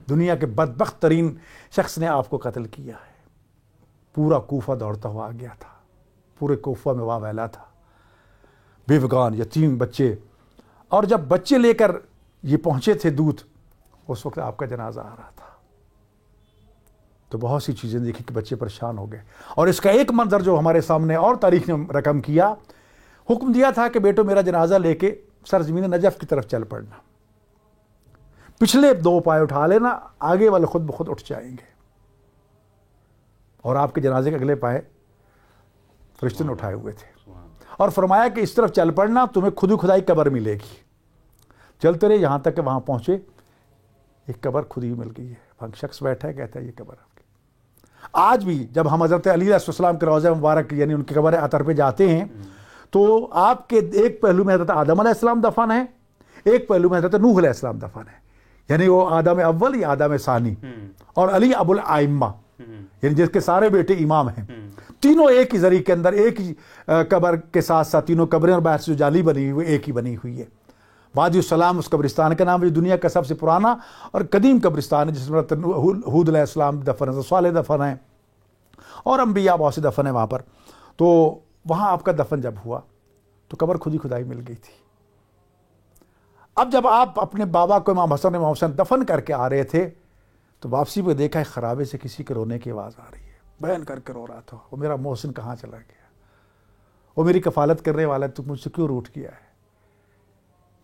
دنیا کے بدبخت ترین شخص نے آپ کو قتل کیا ہے. پورا کوفہ دوڑتا ہوا آ گیا تھا, پورے کوفہ میں واہ ویلا تھا, بیوگان یتیم بچے. اور جب بچے لے کر یہ پہنچے تھے دودھ, اس وقت آپ کا جنازہ آ رہا تھا. تو بہت سی چیزیں دیکھی کہ بچے پریشان ہو گئے. اور اس کا ایک منظر جو ہمارے سامنے اور تاریخ نے رقم کیا, حکم دیا تھا کہ بیٹو میرا جنازہ لے کے سرزمین نجف کی طرف چل پڑنا, پچھلے 2 پائے اٹھا لینا, آگے والے خود بخود اٹھ جائیں گے. اور آپ کے جنازے کے اگلے پائے فرشتے نے اٹھائے ہوئے تھے, اور فرمایا کہ اس طرف چل پڑنا, تمہیں خود کھدائی قبر ملے گی. چلتے رہے یہاں تک کہ وہاں پہنچے, ایک قبر خود ہی مل گئی ہے. وہاں ایک شخص بیٹھا ہے, کہتا ہے یہ قبر آپ کی. آج بھی جب ہم حضرت علی علیہ السلام کے روضہ مبارک یعنی ان کی قبر اطہر پہ جاتے ہیں, تو آپ کے ایک پہلو میں حضرت آدم علیہ السلام دفن ہے, ایک پہلو میں حضرت نوح علیہ السلام دفن ہے. یعنی وہ آدم اول یا آدم ثانی, اور علی ابو الائمہ یعنی جس کے سارے بیٹے امام ہیں. تینوں ایک ہی ذریعے کے اندر, ایک ہی قبر کے ساتھ ساتھ تینوں قبریں, اور باہر سے جو جالی بنی ہوئی ایک ہی بنی ہوئی ہے. وادی السلام اس قبرستان کا نام ہے, جو دنیا کا سب سے پرانا اور قدیم قبرستان ہے, جس میں ہود علیہ السلام دفن ہے, صالح دفن ہے, اور انبیاء بہت سے دفن ہیں وہاں پر. تو وہاں آپ کا دفن جب ہوا تو قبر خود ہی کھدائی مل گئی تھی. اب جب آپ اپنے بابا کو امام حسن دفن کر کے آ رہے تھے, تو واپسی پہ دیکھا ہے خرابے سے کسی کے رونے کی آواز آ رہی ہے, بین کر کے رو رہا تھا, وہ میرا محسن کہاں چلا گیا, وہ میری کفالت کرنے والا, تو مجھ سے کیوں روٹ کیا ہے,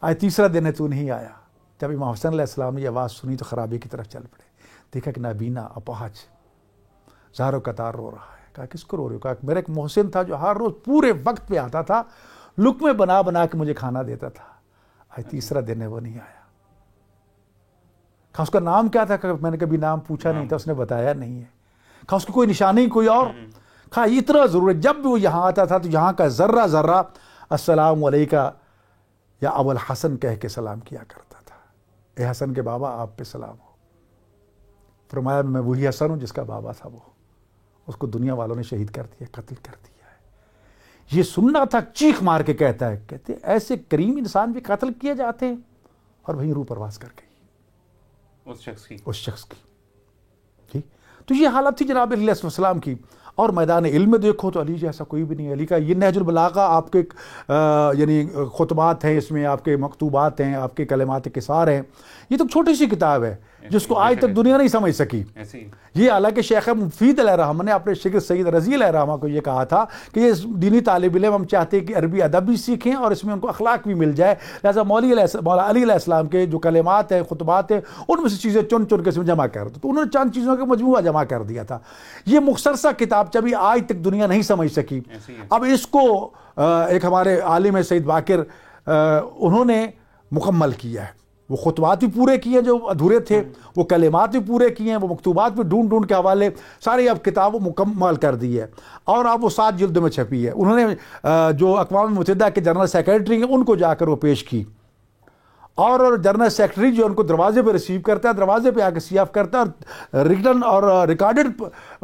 آج تیسرا دن ہے تو نہیں آیا. جب امام حسن علیہ السلام نے یہ آواز سنی تو خرابے کی طرف چل پڑے, دیکھا کہ نابینا اپاہج زار و قطار رو رہا ہے. کہا کس کو رو رہے ہو؟ کہا میرا ایک محسن تھا جو ہر روز پورے وقت پہ آتا تھا, لقمے بنا بنا کے مجھے کھانا دیتا تھا, آج تیسرا دن ہے وہ نہیں آیا. کہا اس کا نام کیا تھا؟ کہ میں نے کبھی نام پوچھا نہیں تھا, اس نے بتایا نہیں ہے. کہا اس کی کوئی نشانی کوئی اور؟ کہا اتنا ضرور ہے, جب بھی وہ یہاں آتا تھا تو یہاں کا ذرہ ذرہ السلام علیکہ یا ابو الحسن کہہ کے سلام کیا کرتا تھا, اے حسن کے بابا آپ پہ سلام ہو. فرمایا میں وہی حسن ہوں جس کا بابا تھا وہ, اس کو دنیا والوں نے شہید کر دیا, قتل کر دیا ہے. یہ سننا تھا, چیخ مار کے کہتا ہے, کہتے ایسے کریم انسان بھی قتل کیے جاتے ہیں, اور وہیں روح پرواز کر گئی اس شخص کی. ٹھیک, تو یہ حالت تھی جناب علیہ السلام کی. اور میدان علم میں دیکھو تو علی جیسا کوئی بھی نہیں. علی کا یہ نہج البلاغہ آپ کے یعنی خطبات ہیں, اس میں آپ کے مکتوبات ہیں, آپ کے کلمات قصار ہیں. یہ تو چھوٹی سی کتاب ہے جس کو آج تک دنیا نہیں سمجھ سکی. یہ حالانکہ شیخ مفید علیہ الرحمہ نے اپنے شاگرد سید رضی علیہ الرحمہ کو یہ کہا تھا کہ یہ دینی طالب علم ہم چاہتے ہیں کہ عربی ادب بھی سیکھیں اور اس میں ان کو اخلاق بھی مل جائے, لہٰذا مولا علی علیہ السلام کے جو کلمات ہیں, خطبات ہیں, ان میں سے چیزیں چن چن کے اس میں جمع کر دو. تو انہوں نے چند چیزوں کا مجموعہ جمع کر دیا تھا. یہ مختصر سا کتاب چبھی آج تک دنیا نہیں سمجھ سکی. اب اس کو ایک ہمارے عالم ہے سید باقر, انہوں نے مکمل کیا ہے. وہ خطبات بھی پورے کیے جو ادھورے تھے, وہ کلمات بھی پورے کیے ہیں, وہ مکتوبات بھی ڈھونڈ ڈھونڈ کے حوالے ساری اب کتاب مکمل کر دی ہے, اور اب وہ 7 جلدوں میں چھپی ہے. انہوں نے جو اقوام متحدہ کے جنرل سیکریٹری ہیں ان کو جا کر وہ پیش کی, اور جنرل سیکریٹری جو ان کو دروازے پہ ریسیو کرتا ہے, دروازے پہ آ کے سی آف کرتا ہے, اور ریٹن اور ریکارڈڈ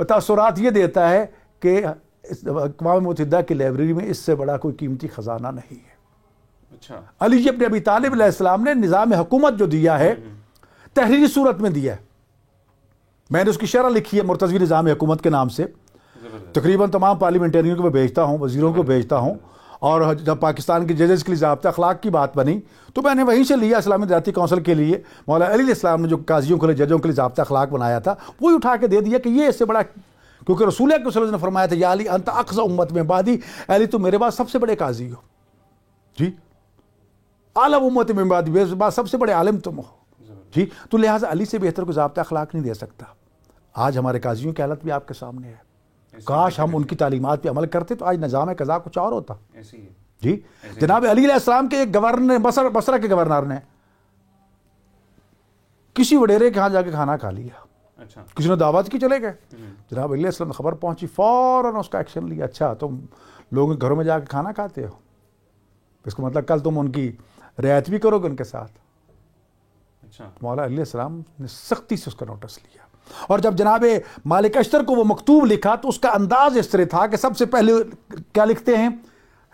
تاثرات یہ دیتا ہے کہ اقوام متحدہ کی لائبریری میں اس سے بڑا کوئی قیمتی خزانہ نہیں ہے. علی ابن ابی طالب علیہ السلام نے نظام حکومت جو دیا ہے تحریری صورت میں دیا ہے. میں نے اس کی شرح لکھی ہے مرتضوی نظام حکومت کے نام سے, تقریباً تمام پارلیمنٹریوں کو میں بھیجتا ہوں, وزیروں کو بھیجتا ہوں. اور جب پاکستان کے ججز کے لیے ضابطہ اخلاق کی بات بنی تو میں نے وہیں سے لیا. اسلامی ذاتی کونسل کے لیے مولا علی علیہ السلام نے جو قاضیوں کے لیے, ججوں کے لیے ضابطہ اخلاق بنایا تھا, وہی اٹھا کے دے دیا کہ یہ اس سے بڑا, کیونکہ رسول اللہ صلی اللہ علیہ وسلم نے فرمایا تھا یا علی انت اقصی امت میں بعدی, علی تو میرے بعد سب سے بڑے قاضی ہو, جی عالم امت میں بعد سب سے بڑے عالم تم ہو, جی. تو لہٰذا علی سے بہتر کو ضابطہ اخلاق نہیں دے سکتا. آج ہمارے قاضیوں کی حالت بھی آپ کے سامنے ہے. کاش ہم ان کی تعلیمات پہ عمل کرتے تو آج نظام قضا کچھ اور ہوتا. جی جناب علی علیہ السلام کے ایک گورنر, بصرہ کے گورنر نے کسی وڈیرے کے ہاں جا کے کھانا کھا لیا, کسی نے دعوت کی, چلے گئے. جناب علی علیہ السلام خبر پہنچی, فوراً اس کا ایکشن لیا. اچھا تم لوگوں کے گھروں میں جا کے کھانا کھاتے ہو, اس کا مطلب کل تم ان کی رعایت بھی کرو گے ان کے ساتھ. اچھا مولا علیہ السلام نے سختی سے اس کا نوٹس لیا. اور جب جناب مالک اشتر کو وہ مکتوب لکھا تو اس کا انداز اس طرح تھا کہ سب سے پہلے کیا لکھتے ہیں,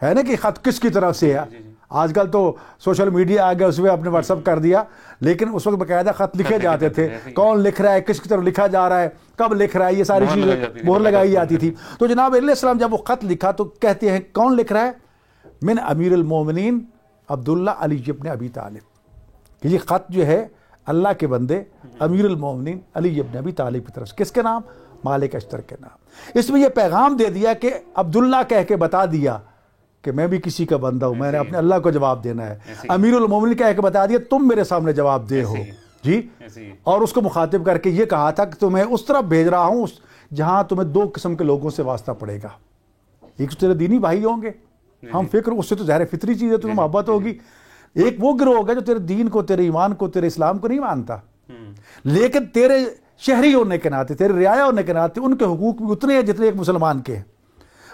ہے نا, کہ خط کس کی طرف سے ہے. آج کل تو سوشل میڈیا آ گیا, اس میں اپنے واٹس اپ کر دیا, لیکن اس وقت باقاعدہ خط لکھے جاتے تھے. کون لکھ رہا ہے, کس کی طرف لکھا جا رہا ہے, کب لکھ رہا ہے, یہ ساری چیزیں مہر لگائی جاتی تھی. تو جناب علیہ السلام جب وہ خط لکھا تو کہتے ہیں کون لکھ رہا ہے, من امیر المومنین عبداللہ علی ابن ابی طالب. کہ یہ خط جو ہے اللہ کے بندے امیر المومنین علی ابن ابی طالب کی طرف سے. کس کے نام؟ مالک اشتر کے نام. اس میں یہ پیغام دے دیا کہ عبداللہ کہہ کے بتا دیا کہ میں بھی کسی کا بندہ ہوں, میں نے اپنے اللہ کو جواب دینا ہے. امیر المومنین کہہ کے بتا دیا تم میرے سامنے جواب دے ہو جی. اور اس کو مخاطب کر کے یہ کہا تھا کہ تمہیں اس طرف بھیج رہا ہوں جہاں تمہیں دو قسم کے لوگوں سے واسطہ پڑے گا. ایک تو تیرے دینی بھائی ہوں گے, ہم فکر, اس سے تو ظاہر فطری چیز ہے, تمہیں محبت ہوگی. ایک وہ گروہ ہوگا جو تیرے دین کو, تیرے ایمان کو, تیرے اسلام کو نہیں مانتا, لیکن تیرے شہری ہونے کے ناطے, تیرے رعایا ہونے کے ناطے ان کے حقوق بھی اتنے ہیں جتنے ایک مسلمان کے ہیں.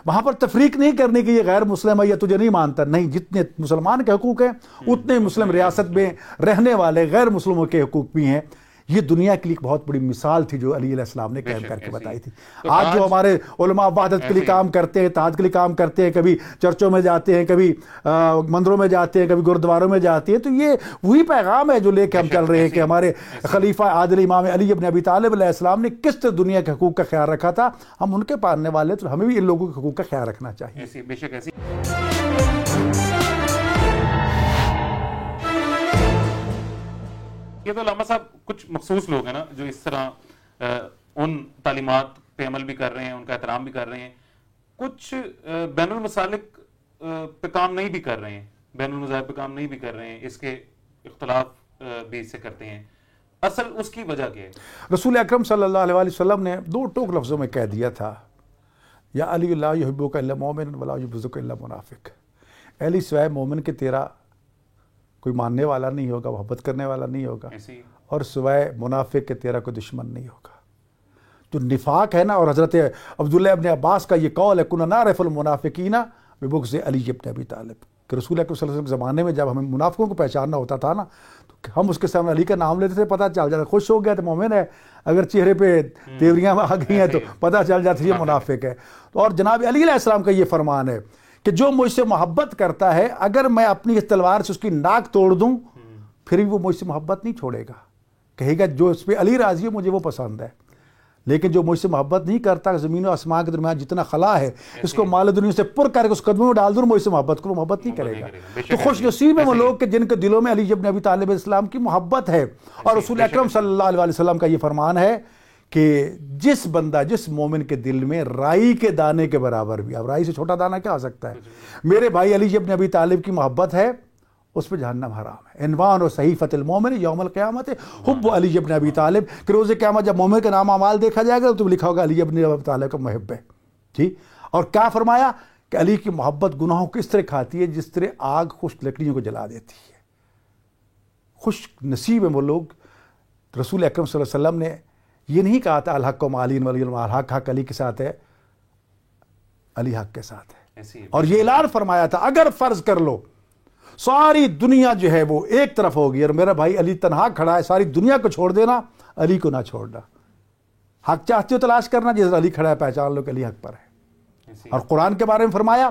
وہاں پر تفریق نہیں کرنے کی یہ غیر مسلم ہے یا تجھے نہیں مانتا, نہیں, جتنے مسلمان کے حقوق ہیں اتنے مسلم ریاست میں رہنے والے غیر مسلموں کے حقوق بھی ہیں. یہ دنیا کے لیے ایک بہت بڑی مثال تھی جو علی علیہ السلام نے قائم کر کے بتائی تھی. آج جو ہمارے علماء وحدت کے لیے کام کرتے ہیں, اتحاد کے لیے کام کرتے ہیں, کبھی چرچوں میں جاتے ہیں, کبھی مندروں میں جاتے ہیں, کبھی گردواروں میں جاتے ہیں, تو یہ وہی پیغام ہے جو لے کے ہم چل رہے ہیں کہ ہمارے خلیفہ عادل امام علی ابن ابی طالب علیہ السلام نے کس طرح دنیا کے حقوق کا خیال رکھا تھا. ہم ان کے پالنے والے, تو ہمیں بھی ان لوگوں کے حقوق کا خیال رکھنا چاہیے. بے شک ایسی یہ تو علامہ صاحب کچھ مخصوص لوگ ہیں نا جو اس طرح ان تعلیمات پہ عمل بھی کر رہے ہیں, ان کا احترام بھی کر رہے ہیں. کچھ بین المسالک پہ کام نہیں بھی کر رہے ہیں, بین المذاہب پہ کام نہیں بھی کر رہے ہیں, اس کے اختلاف بھی اس سے کرتے ہیں. اصل اس کی وجہ کیا ہے؟ رسول اکرم صلی اللہ علیہ وسلم نے دو ٹوک لفظوں میں کہہ دیا تھا, یا علی لا یحبک الا مومن ولا یبغضک الا منافق. علی سوائے مومن کے تیرا کوئی ماننے والا نہیں ہوگا, محبت کرنے والا نہیں ہوگا, اور سوائے منافق کے تیرا کوئی دشمن نہیں ہوگا. جو نفاق ہے نا, اور حضرت عبداللہ ابن عباس کا یہ قول ہے, کنا نعرف المنافقین ببغض علی ابن ابی طالب, کہ رسول اکرم صلی اللہ علیہ وسلم کے زمانے میں جب ہمیں منافقوں کو پہچاننا ہوتا تھا نا, تو ہم اس کے سامنے علی کا نام لیتے تھے, پتہ چل جاتا خوش ہو گیا تو مومن ہے, اگر چہرے پہ تیوریاں آ گئی ہیں تو پتہ چل جاتا یہ منافق ہے. اور جناب علی علیہ السلام کا یہ فرمان ہے کہ جو مجھ سے محبت کرتا ہے, اگر میں اپنی اس تلوار سے اس کی ناک توڑ دوں پھر بھی وہ مجھ سے محبت نہیں چھوڑے گا. کہے گا جو اس پہ علی راضی ہے مجھے وہ پسند ہے, لیکن جو مجھ سے محبت نہیں کرتا, زمین و آسمان کے درمیان جتنا خلا ہے اس کو مال دنیا سے پر کر کے اس قدموں میں ڈال دوں, مجھ سے محبت کرو, محبت نہیں کرے گا. تو خوش نصیب ہیں وہ لوگ کہ جن کے دلوں میں علی ابن ابی طالب السلام کی محبت ہے. اور رسول اکرم صلی اللہ علیہ وسلم کا یہ فرمان ہے کہ جس بندہ, جس مومن کے دل میں رائی کے دانے کے برابر بھی, اب رائی سے چھوٹا دانہ کیا ہو سکتا ہے, میرے بھائی علی ابن ابی طالب کی محبت ہے, اس پہ جہنم حرام ہے. عنوان و صحیفۃ المومن یوم القیامت حب علی ابن ابی طالب, کہ روز قیامت جب مومن کا نام اعمال دیکھا جائے گا تو لکھا ہوگا علی ابن ابی طالب کا محب ہے جی. اور کیا فرمایا کہ علی کی محبت گناہوں کو اس طرح کھاتی ہے جس طرح آگ خشک لکڑیوں کو جلا دیتی ہے. خوش نصیب ہیں وہ لوگ. رسول اکرم صلی اللہ علیہ وسلم نے یہ نہیں کہا تھا الحق و علی ولی الحق, حق علی کے ساتھ ہے, علی حق کے ساتھ ہے. اور یہ اعلان فرمایا تھا اگر فرض کر لو ساری دنیا جو ہے وہ ایک طرف ہوگی اور میرا بھائی علی تنہا کھڑا ہے, ساری دنیا کو چھوڑ دینا, علی کو نہ چھوڑنا. حق چاہتے ہو تلاش کرنا, جس علی کھڑا ہے پہچان لو کہ علی حق پر ہے. اور قرآن کے بارے میں فرمایا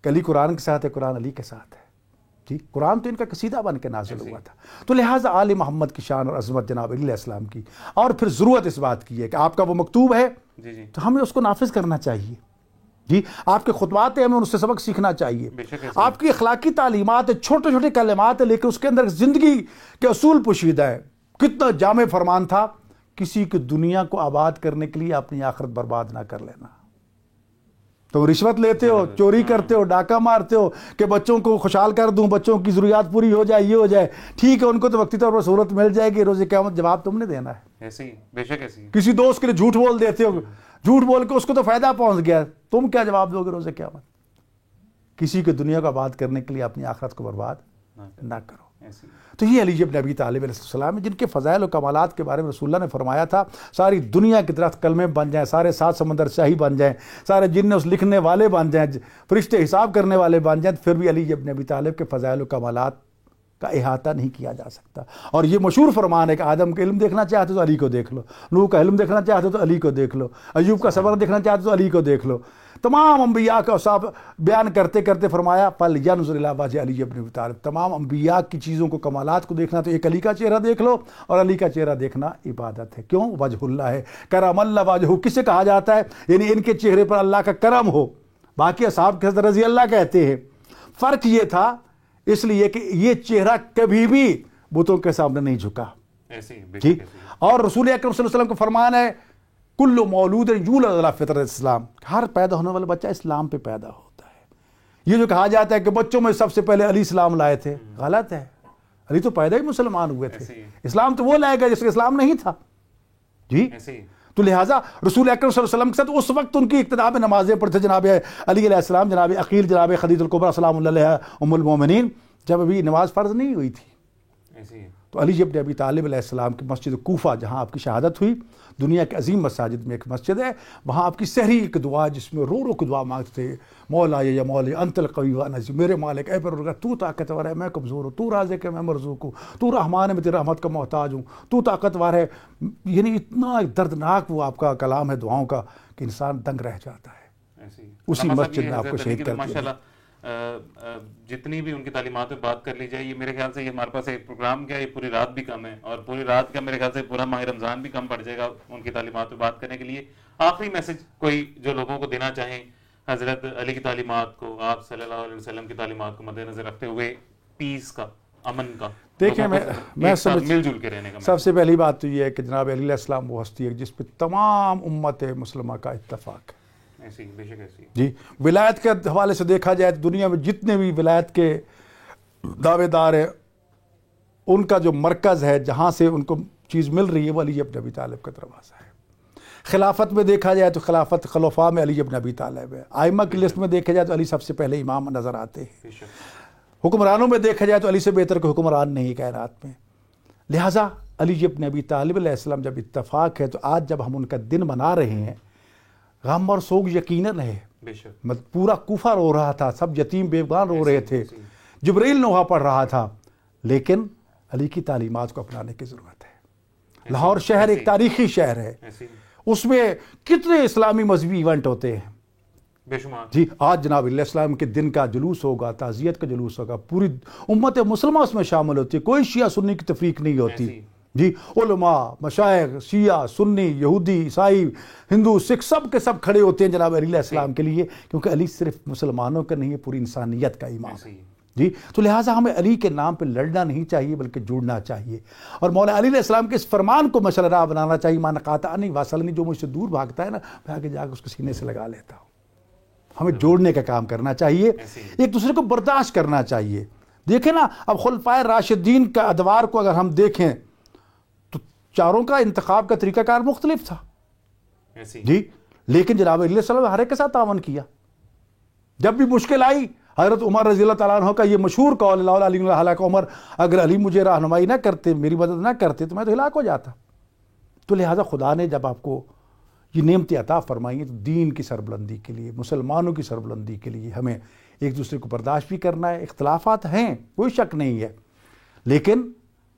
کہ علی قرآن کے ساتھ ہے, قرآن علی کے ساتھ ہے جی. قرآن تو ان کا قصیدہ بن کے نازل ہوا تھا. تو لہٰذا آل محمد کی شان اور عظمت جناب علی علیہ السلام کی, اور پھر ضرورت اس بات کی ہے کہ آپ کا وہ مکتوب ہے تو ہمیں اس کو نافذ کرنا چاہیے جی. آپ کے خطبات ہیں, ہمیں ان سے سبق سیکھنا چاہیے. آپ کی اخلاقی تعلیمات ہیں, چھوٹے چھوٹے کلمات ہیں, لیکن اس کے اندر زندگی کے اصول پوشیدہ ہے. کتنا جامع فرمان تھا, کسی کی دنیا کو آباد کرنے کے لیے اپنی آخرت برباد نہ کر لینا. تو رشوت لیتے ہو, چوری کرتے ہو, ڈاکہ مارتے ہو کہ بچوں کو خوشحال کر دوں, بچوں کی ضروریات پوری ہو جائے, یہ ہو جائے, ٹھیک ہے, ان کو تو وقتی طور پر سہولت مل جائے گی, روز قیامت جواب تم نے دینا ہے. ایسے ہی بے شک ایسے ہی. کسی دوست کے لیے جھوٹ بول دیتے ہو, جھوٹ بول کے اس کو تو فائدہ پہنچ گیا, تم کیا جواب دو گے روز قیامت. کسی کی دنیا کو آباد کرنے کے لیے اپنی آخرت کو برباد نہ کرو. تو یہ علی ابن ابی طالب علیہ السلام جن کے فضائل و کمالات کے بارے میں رسول اللہ نے فرمایا تھا ساری دنیا کی طرف کلمے بن جائیں, سارے 7 سمندر شاہی بن جائیں, سارے جن اس لکھنے والے بن جائیں, فرشتے حساب کرنے والے بن جائیں, پھر بھی علی ابن ابی طالب کے فضائل و کمالات کا احاطہ نہیں کیا جا سکتا. اور یہ مشہور فرمان ہے کہ آدم کا علم دیکھنا چاہتے تو علی کو دیکھ لو, نوح کا علم دیکھنا چاہتے تو علی کو دیکھ لو, ایوب کا صبر دیکھنا چاہتے تو علی کو دیکھ لو. تمام انبیاء کا اوصاف بیان کرتے کرتے فرمایا فَلْيَنْظُرْ إِلَىٰ وَجْهِ عَلِيِّ بْنِ أَبِي طَالِبٍ. تمام انبیاء کی چیزوں کو, کمالات کو دیکھنا تو ایک علی کا چہرہ دیکھ لو, اور علی کا چہرہ دیکھنا عبادت ہے. کیوں؟ وجہ اللہ ہے, کرم اللہ وجہ. کسے کہا جاتا ہے؟ یعنی ان کے چہرے پر اللہ کا کرم ہو. باقی اصحاب کے رضی اللہ کہتے ہیں. فرق یہ تھا اس لیے کہ یہ چہرہ کبھی بھی بتوں کے سامنے نہیں جھکا. جی. اور رسول اکرم صلی اللہ علیہ وسلم کا فرمان ہے کل مولود یولد علی فطرت اسلام, ہر پیدا ہونے والا بچہ اسلام پہ پیدا ہوتا ہے. یہ جو کہا جاتا ہے کہ بچوں میں سب سے پہلے علی اسلام لائے تھے, غلط ہے. علی تو پیدا ہی مسلمان ہوئے تھے, اسلام تو وہ لائے گا جس کا اسلام نہیں تھا. جی. تو لہٰذا رسول اکرم صلی اللہ علیہ وسلم کے ساتھ اس وقت ان کی اقتداء میں نمازیں پڑھتے جناب علی علیہ السلام, جناب عقیل, جناب خدیجہ الکبریٰ سلام اللہ علیہا ام المومنین, جب ابھی نماز فرض نہیں ہوئی تھی. تو علی ابن ابی طالب علیہ السلام کی مسجد کوفہ, جہاں آپ کی شہادت ہوئی, دنیا کے عظیم مساجد میں ایک مسجد ہے, وہاں آپ کی سحری ایک دعا جس میں رو رو کے دعا مانگتے تھے, مولا یا مولا انت القوی وانا عزیز, میرے مالک اے پروردگار تو طاقتور ہے میں کمزور ہوں, تو رازق ہے میں مرزوق ہوں, تو رحمان ہے میں تیری رحمت کا محتاج ہوں, تو طاقتور ہے. یعنی اتنا دردناک وہ آپ کا کلام ہے دعاؤں کا کہ انسان دنگ رہ جاتا ہے. اسی مسجد میں آپ کو شہید کر دیا. جتنی بھی ان کی تعلیمات پہ بات کر لی جائے, یہ میرے خیال سے یہ ہمارے پاس ایک پروگرام کیا, یہ پوری رات بھی کم ہے, اور پوری رات کا میرے خیال سے پورا ماہ رمضان بھی کم پڑ جائے گا ان کی تعلیمات پہ بات کرنے کے لیے. آخری میسج کوئی جو لوگوں کو دینا چاہیں حضرت علی کی تعلیمات کو, آپ صلی اللہ علیہ وسلم کی تعلیمات کو مد نظر رکھتے ہوئے, پیس کا, امن کا, دیکھیں میں مل جل کے رہنے کا. سب سے پہلی بات تو یہ ہے کہ جناب علی علیہ السلام وہ ہستی ہے جس پہ تمام امت مسلمہ کا اتفاق ہے. جی. ولایت کے حوالے سے دیکھا جائے تو دنیا میں جتنے بھی ولایت کے دعوے دار ہیں, ان کا جو مرکز ہے جہاں سے ان کو چیز مل رہی ہے وہ علی ابن ابی طالب کا دروازہ ہے. خلافت میں دیکھا جائے تو خلافت خلفاء میں علی ابن ابی طالب ہے. ائمہ کی لسٹ میں دیکھا جائے تو علی سب سے پہلے امام نظر آتے ہیں. حکمرانوں میں دیکھا جائے تو علی سے بہتر کوئی حکمران نہیں کائنات میں. لہٰذا علی ابن ابی طالب علیہ السلام جب اتفاق ہے تو آج جب ہم ان کا دن منا رہے ہیں, غم اور سوگ یقیناً ہے. پورا کوفہ رو رہا تھا, سب یتیم بیگان رو رہے تھے, جبریل نوحہ پڑھ رہا تھا, لیکن علی کی تعلیمات کو اپنانے کی ضرورت ہے. لاہور شہر ایک تاریخی شہر ہے, اس میں کتنے اسلامی مذہبی ایونٹ ہوتے ہیں بے شمار. جی. آج جناب علیہ السلام کے دن کا جلوس ہوگا, تعزیت کا جلوس ہوگا, پوری امت مسلمہ اس میں شامل ہوتی ہے, کوئی شیعہ سنی کی تفریق نہیں ہوتی. جی. علماء, مشائخ, شیعہ, سنی, یہودی, عیسائی, ہندو, سکھ, سب کے سب کھڑے ہوتے ہیں جناب علی علیہ السلام کے لیے, کیونکہ علی صرف مسلمانوں کا نہیں ہے, پوری انسانیت کا امام ہے. جی. تو لہٰذا ہمیں علی کے نام پہ لڑنا نہیں چاہیے بلکہ جڑنا چاہیے, اور مولا علی علیہ السلام کے اس فرمان کو مشعل راہ بنانا چاہیے, من قاطعنی واصلنی, جو مجھ سے دور بھاگتا ہے نا میں آگے جا کے اس کو سینے سے لگا لیتا ہوں. ہمیں جوڑنے کا کام کرنا چاہیے, ایک دوسرے کو برداشت کرنا چاہیے. دیکھیں نا, اب خلفائے راشدین کا ادوار کو اگر ہم دیکھیں تو چاروں کا انتخاب کا طریقہ کار مختلف تھا. جی. لیکن جناب علیہ السلام ہر ایک کے ساتھ تعاون کیا. جب بھی مشکل آئی, حضرت عمر رضی اللہ تعالیٰ عنہ کا یہ مشہور قول, اللہ علی ہلاک عمر, اگر علی مجھے رہنمائی نہ کرتے, میری مدد نہ کرتے تو میں تو ہلاک ہو جاتا. تو لہٰذا خدا نے جب آپ کو یہ نعمتیں عطا فرمائی ہیں تو دین کی سربلندی کے لیے, مسلمانوں کی سربلندی کے لیے ہمیں ایک دوسرے کو برداشت بھی کرنا ہے. اختلافات ہیں, کوئی شک نہیں ہے, لیکن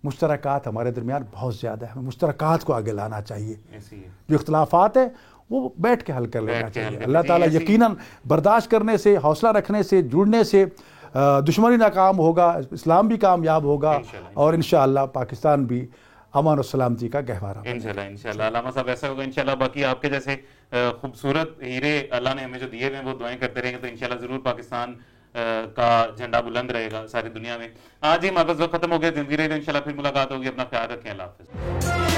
مشترکات ہمارے درمیان بہت زیادہ ہے. ہمیں مشترکات کو آگے لانا چاہیے. جو اختلافات ہیں وہ بیٹھ کے حل کر لینا چاہیے. اللہ تعالیٰ یقیناً برداشت کرنے سے, حوصلہ رکھنے سے, جڑنے سے دشمنی ناکام ہوگا, اسلام بھی کامیاب ہوگا, اور انشاءاللہ پاکستان بھی امان و سلامتی کا گہوارہ. انشاءاللہ علامہ صاحب ایسا ہوگا انشاءاللہ. باقی آپ کے جیسے خوبصورت ہیرے اللہ نے ہمیں جو دیے ہیں وہ دعائیں کرتے رہیں گے تو انشاءاللہ ضرور پاکستان کا جھنڈا بلند رہے گا ساری دنیا میں. آج ہی ہمارے پاس وقت ختم ہو گیا. زندگی رہے گا, انشاءاللہ پھر ملاقات ہوگی. اپنا خیال رکھیں. اللہ حافظ.